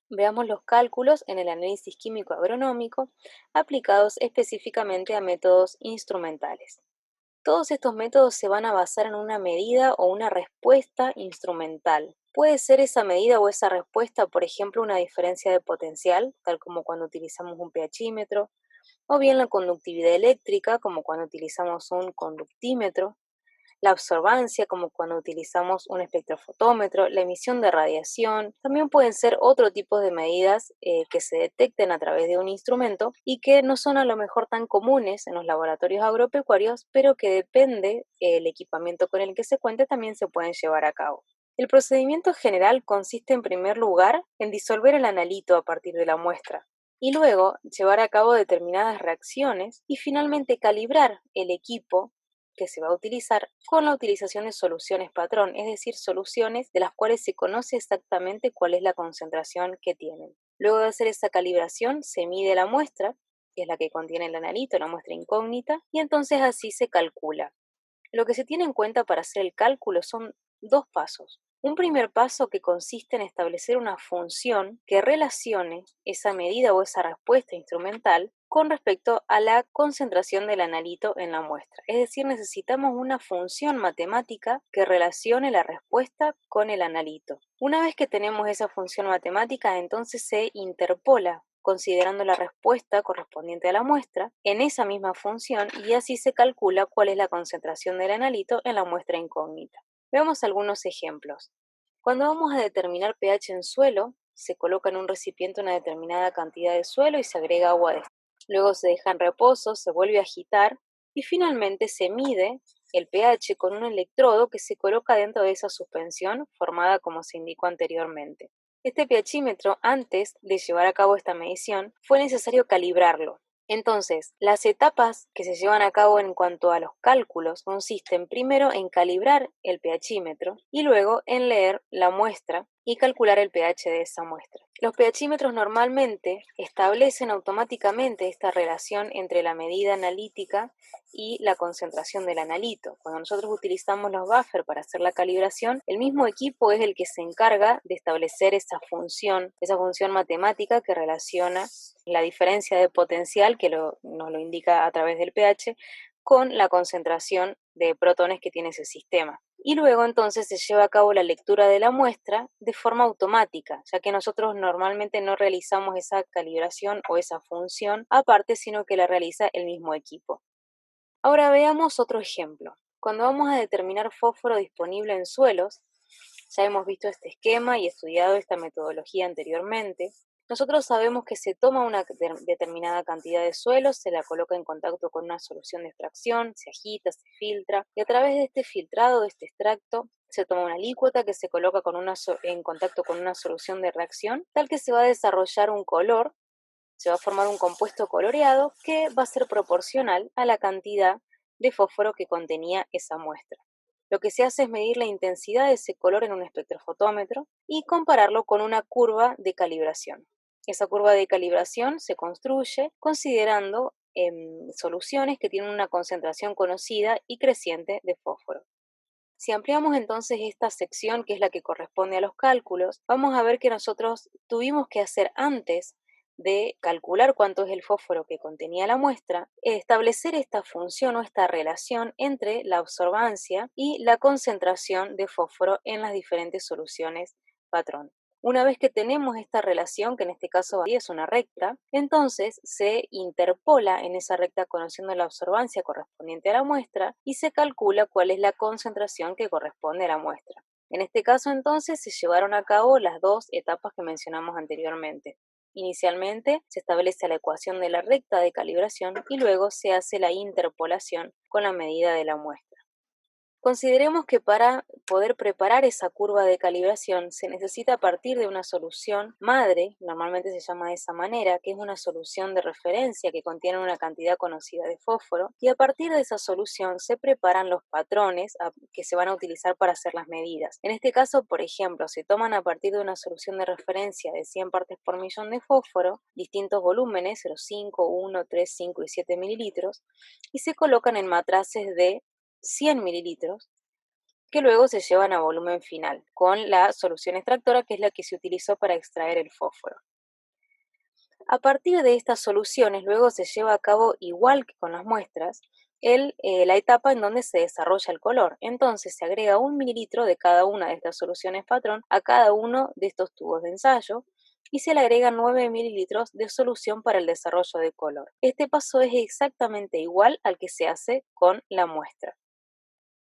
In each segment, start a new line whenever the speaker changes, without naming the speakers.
Veamos los cálculos en el análisis químico agronómico aplicados específicamente a métodos instrumentales. Todos estos métodos se van a basar en una medida o una respuesta instrumental. Puede ser esa medida o esa respuesta, por ejemplo, una diferencia de potencial, tal como cuando utilizamos un pHímetro, o bien la conductividad eléctrica, como cuando utilizamos un conductímetro, la absorbancia, como cuando utilizamos un espectrofotómetro, la emisión de radiación. También pueden ser otro tipo de medidas que se detecten a través de un instrumento y que no son a lo mejor tan comunes en los laboratorios agropecuarios, pero que depende el equipamiento con el que se cuente, también se pueden llevar a cabo. El procedimiento general consiste en primer lugar en disolver el analito a partir de la muestra y luego llevar a cabo determinadas reacciones y finalmente calibrar el equipo que se va a utilizar con la utilización de soluciones patrón, es decir, soluciones de las cuales se conoce exactamente cuál es la concentración que tienen. Luego de hacer esa calibración, se mide la muestra, que es la que contiene el analito, la muestra incógnita, y entonces así se calcula. Lo que se tiene en cuenta para hacer el cálculo son dos pasos. Un primer paso que consiste en establecer una función que relacione esa medida o esa respuesta instrumental con respecto a la concentración del analito en la muestra. Es decir, necesitamos una función matemática que relacione la respuesta con el analito. Una vez que tenemos esa función matemática, entonces se interpola considerando la respuesta correspondiente a la muestra en esa misma función y así se calcula cuál es la concentración del analito en la muestra incógnita. Veamos algunos ejemplos. Cuando vamos a determinar pH en suelo, se coloca en un recipiente una determinada cantidad de suelo y se agrega agua de luego se deja en reposo, se vuelve a agitar y finalmente se mide el pH con un electrodo que se coloca dentro de esa suspensión formada como se indicó anteriormente. Este pHímetro, antes de llevar a cabo esta medición, fue necesario calibrarlo. Entonces, las etapas que se llevan a cabo en cuanto a los cálculos consisten primero en calibrar el pHímetro y luego en leer la muestra y calcular el pH de esa muestra. Los pHímetros normalmente establecen automáticamente esta relación entre la medida analítica y la concentración del analito. Cuando nosotros utilizamos los buffers para hacer la calibración, el mismo equipo es el que se encarga de establecer esa función matemática que relaciona la diferencia de potencial, que nos lo indica a través del pH, con la concentración de protones que tiene ese sistema. Y luego entonces se lleva a cabo la lectura de la muestra de forma automática, ya que nosotros normalmente no realizamos esa calibración o esa función aparte, sino que la realiza el mismo equipo. Ahora veamos otro ejemplo. Cuando vamos a determinar fósforo disponible en suelos, ya hemos visto este esquema y estudiado esta metodología anteriormente. Nosotros sabemos que se toma una determinada cantidad de suelo, se la coloca en contacto con una solución de extracción, se agita, se filtra y a través de este filtrado, de este extracto, se toma una alícuota que se coloca en contacto con una solución de reacción, tal que se va a desarrollar un color, se va a formar un compuesto coloreado que va a ser proporcional a la cantidad de fósforo que contenía esa muestra. Lo que se hace es medir la intensidad de ese color en un espectrofotómetro y compararlo con una curva de calibración. Esa curva de calibración se construye considerando soluciones que tienen una concentración conocida y creciente de fósforo. Si ampliamos entonces esta sección, que es la que corresponde a los cálculos, vamos a ver que nosotros tuvimos que hacer antes de calcular cuánto es el fósforo que contenía la muestra, establecer esta función o esta relación entre la absorbancia y la concentración de fósforo en las diferentes soluciones patrón. Una vez que tenemos esta relación, que en este caso es una recta, entonces se interpola en esa recta conociendo la absorbancia correspondiente a la muestra y se calcula cuál es la concentración que corresponde a la muestra. En este caso entonces se llevaron a cabo las dos etapas que mencionamos anteriormente. Inicialmente se establece la ecuación de la recta de calibración y luego se hace la interpolación con la medida de la muestra. Consideremos que para poder preparar esa curva de calibración se necesita partir de una solución madre, normalmente se llama de esa manera, que es una solución de referencia que contiene una cantidad conocida de fósforo, y a partir de esa solución se preparan los patrones que se van a utilizar para hacer las medidas. En este caso, por ejemplo, se toman a partir de una solución de referencia de 100 partes por millón de fósforo, distintos volúmenes, 0,5, 1, 3, 5 y 7 mililitros, y se colocan en matraces de 100 mililitros, que luego se llevan a volumen final, con la solución extractora que es la que se utilizó para extraer el fósforo. A partir de estas soluciones, luego se lleva a cabo, igual que con las muestras, la etapa en donde se desarrolla el color. Entonces se agrega 1 mililitro de cada una de estas soluciones patrón a cada uno de estos tubos de ensayo y se le agregan 9 mililitros de solución para el desarrollo de color. Este paso es exactamente igual al que se hace con la muestra.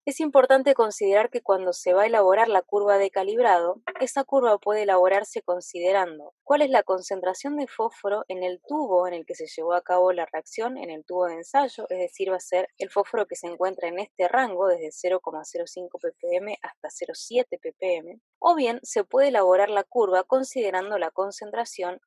Es importante considerar que cuando se va a elaborar la curva de calibrado, esa curva puede elaborarse considerando cuál es la concentración de fósforo en el tubo en el que se llevó a cabo la reacción, en el tubo de ensayo, es decir, va a ser el fósforo que se encuentra en este rango desde 0,05 ppm hasta 0,7 ppm, o bien se puede elaborar la curva considerando la concentración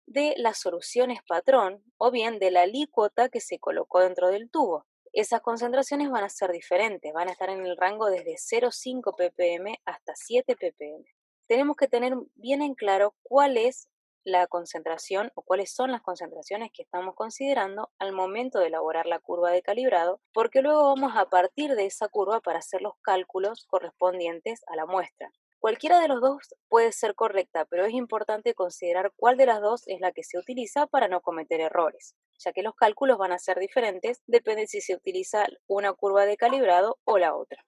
de las soluciones patrón o bien de la alícuota que se colocó dentro del tubo. Esas concentraciones van a ser diferentes, van a estar en el rango desde 0,5 ppm hasta 7 ppm. Tenemos que tener bien en claro cuál es la concentración o cuáles son las concentraciones que estamos considerando al momento de elaborar la curva de calibrado, porque luego vamos a partir de esa curva para hacer los cálculos correspondientes a la muestra. Cualquiera de los dos puede ser correcta, pero es importante considerar cuál de las dos es la que se utiliza para no cometer errores, ya que los cálculos van a ser diferentes, depende si se utiliza una curva de calibrado o la otra.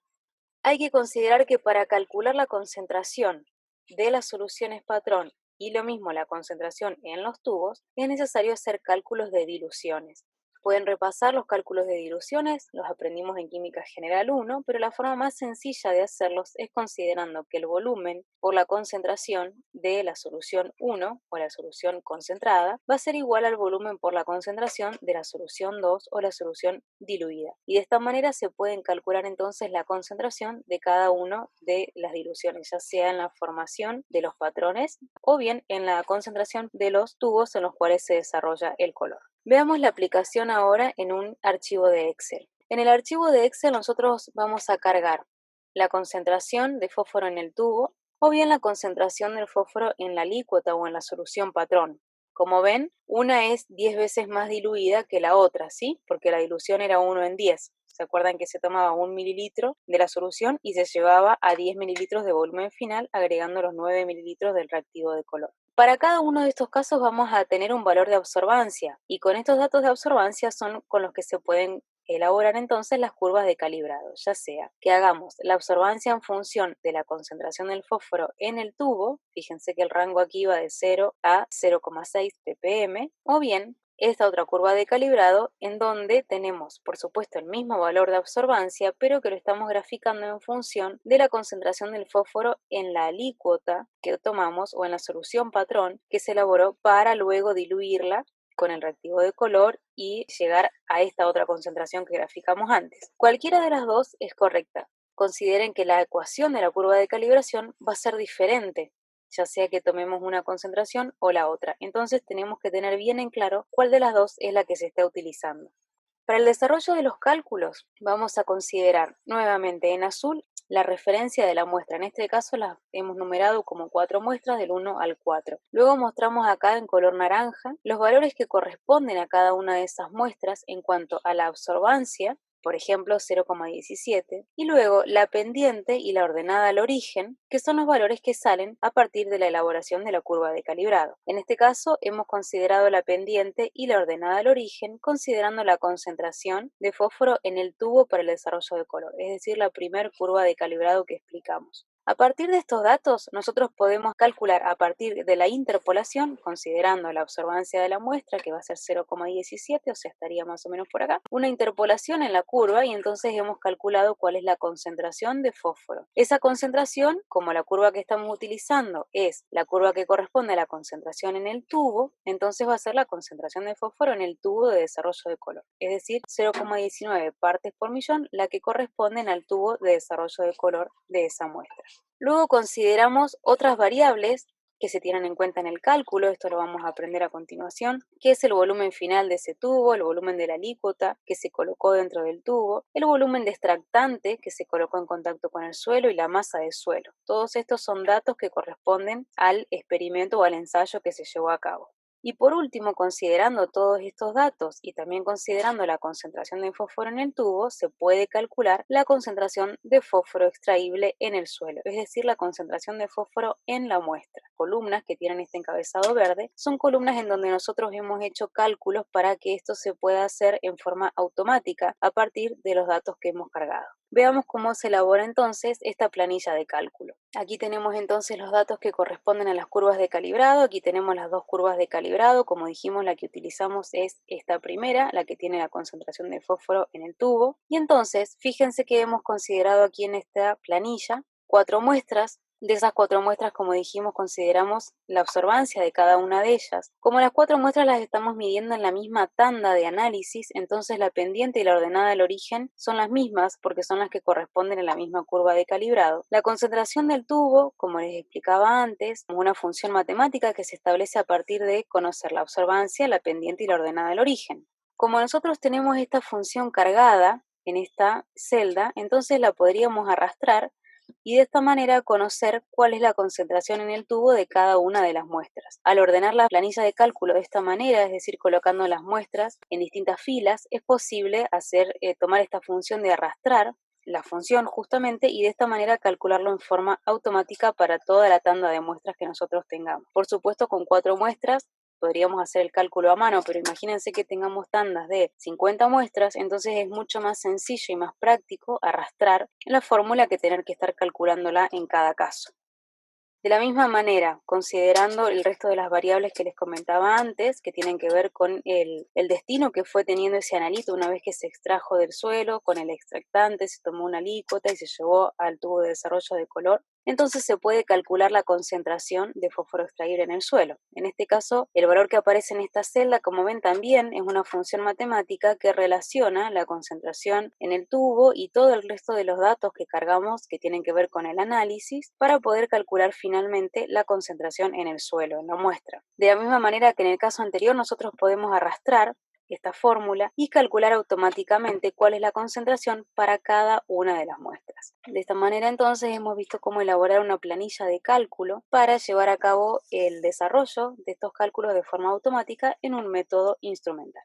Hay que considerar que para calcular la concentración de las soluciones patrón y lo mismo la concentración en los tubos, es necesario hacer cálculos de diluciones. Pueden repasar los cálculos de diluciones, los aprendimos en Química General 1, pero la forma más sencilla de hacerlos es considerando que el volumen por la concentración de la solución 1 o la solución concentrada va a ser igual al volumen por la concentración de la solución 2 o la solución diluida. Y de esta manera se pueden calcular entonces la concentración de cada una de las diluciones, ya sea en la formación de los patrones o bien en la concentración de los tubos en los cuales se desarrolla el color. Veamos la aplicación ahora en un archivo de Excel. En el archivo de Excel nosotros vamos a cargar la concentración de fósforo en el tubo o bien la concentración del fósforo en la alícuota o en la solución patrón. Como ven, una es 10 veces más diluida que la otra, ¿sí? Porque la dilución era 1 en 10. ¿Se acuerdan que se tomaba 1 mililitro de la solución y se llevaba a 10 mililitros de volumen final agregando los 9 mililitros del reactivo de color? Para cada uno de estos casos vamos a tener un valor de absorbancia y con estos datos de absorbancia son con los que se pueden elaborar entonces las curvas de calibrado, ya sea que hagamos la absorbancia en función de la concentración del fósforo en el tubo, fíjense que el rango aquí va de 0 a 0,6 ppm, o bien esta otra curva de calibrado en donde tenemos, por supuesto, el mismo valor de absorbancia, pero que lo estamos graficando en función de la concentración del fósforo en la alícuota que tomamos o en la solución patrón que se elaboró para luego diluirla con el reactivo de color y llegar a esta otra concentración que graficamos antes. Cualquiera de las dos es correcta. Consideren que la ecuación de la curva de calibración va a ser diferente, ya sea que tomemos una concentración o la otra. Entonces tenemos que tener bien en claro cuál de las dos es la que se está utilizando. Para el desarrollo de los cálculos vamos a considerar nuevamente en azul la referencia de la muestra. En este caso las hemos numerado como 4 muestras del 1 al 4. Luego mostramos acá en color naranja los valores que corresponden a cada una de esas muestras en cuanto a la absorbancia, por ejemplo 0,17, y luego la pendiente y la ordenada al origen, que son los valores que salen a partir de la elaboración de la curva de calibrado. En este caso hemos considerado la pendiente y la ordenada al origen, considerando la concentración de fósforo en el tubo para el desarrollo de color, es decir, la primera curva de calibrado que explicamos. A partir de estos datos, nosotros podemos calcular a partir de la interpolación, considerando la absorbancia de la muestra, que va a ser 0,17, o sea, estaría más o menos por acá, una interpolación en la curva y entonces hemos calculado cuál es la concentración de fósforo. Esa concentración, como la curva que estamos utilizando es la curva que corresponde a la concentración en el tubo, entonces va a ser la concentración de fósforo en el tubo de desarrollo de color, es decir, 0,19 partes por millón, la que corresponden al tubo de desarrollo de color de esa muestra. Luego consideramos otras variables que se tienen en cuenta en el cálculo, esto lo vamos a aprender a continuación, que es el volumen final de ese tubo, el volumen de la alícuota que se colocó dentro del tubo, el volumen de extractante que se colocó en contacto con el suelo y la masa de suelo. Todos estos son datos que corresponden al experimento o al ensayo que se llevó a cabo. Y por último, considerando todos estos datos y también considerando la concentración de fósforo en el tubo, se puede calcular la concentración de fósforo extraíble en el suelo, es decir, la concentración de fósforo en la muestra. Columnas que tienen este encabezado verde son columnas en donde nosotros hemos hecho cálculos para que esto se pueda hacer en forma automática a partir de los datos que hemos cargado. Veamos cómo se elabora entonces esta planilla de cálculo. Aquí tenemos entonces los datos que corresponden a las curvas de calibrado. Aquí tenemos las dos curvas de calibrado. Como dijimos, la que utilizamos es esta primera, la que tiene la concentración de fósforo en el tubo. Y entonces, fíjense que hemos considerado aquí en esta planilla 4 muestras. De esas 4 muestras, como dijimos, consideramos la absorbancia de cada una de ellas. Como las 4 muestras las estamos midiendo en la misma tanda de análisis, entonces la pendiente y la ordenada del origen son las mismas porque son las que corresponden a la misma curva de calibrado. La concentración del tubo, como les explicaba antes, es una función matemática que se establece a partir de conocer la absorbancia, la pendiente y la ordenada del origen. Como nosotros tenemos esta función cargada en esta celda, entonces la podríamos arrastrar y de esta manera conocer cuál es la concentración en el tubo de cada una de las muestras. Al ordenar la planilla de cálculo de esta manera, es decir, colocando las muestras en distintas filas, es posible tomar esta función de arrastrar la función justamente y de esta manera calcularlo en forma automática para toda la tanda de muestras que nosotros tengamos. Por supuesto, con 4 muestras podríamos hacer el cálculo a mano, pero imagínense que tengamos tandas de 50 muestras, entonces es mucho más sencillo y más práctico arrastrar la fórmula que tener que estar calculándola en cada caso. De la misma manera, considerando el resto de las variables que les comentaba antes, que tienen que ver con el destino que fue teniendo ese analito una vez que se extrajo del suelo, con el extractante, se tomó una alícuota y se llevó al tubo de desarrollo de color, entonces se puede calcular la concentración de fósforo extraíble en el suelo. En este caso, el valor que aparece en esta celda, como ven también, es una función matemática que relaciona la concentración en el tubo y todo el resto de los datos que cargamos que tienen que ver con el análisis para poder calcular finalmente la concentración en el suelo, en la muestra. De la misma manera que en el caso anterior nosotros podemos arrastrar esta fórmula y calcular automáticamente cuál es la concentración para cada una de las muestras. De esta manera entonces hemos visto cómo elaborar una planilla de cálculo para llevar a cabo el desarrollo de estos cálculos de forma automática en un método instrumental.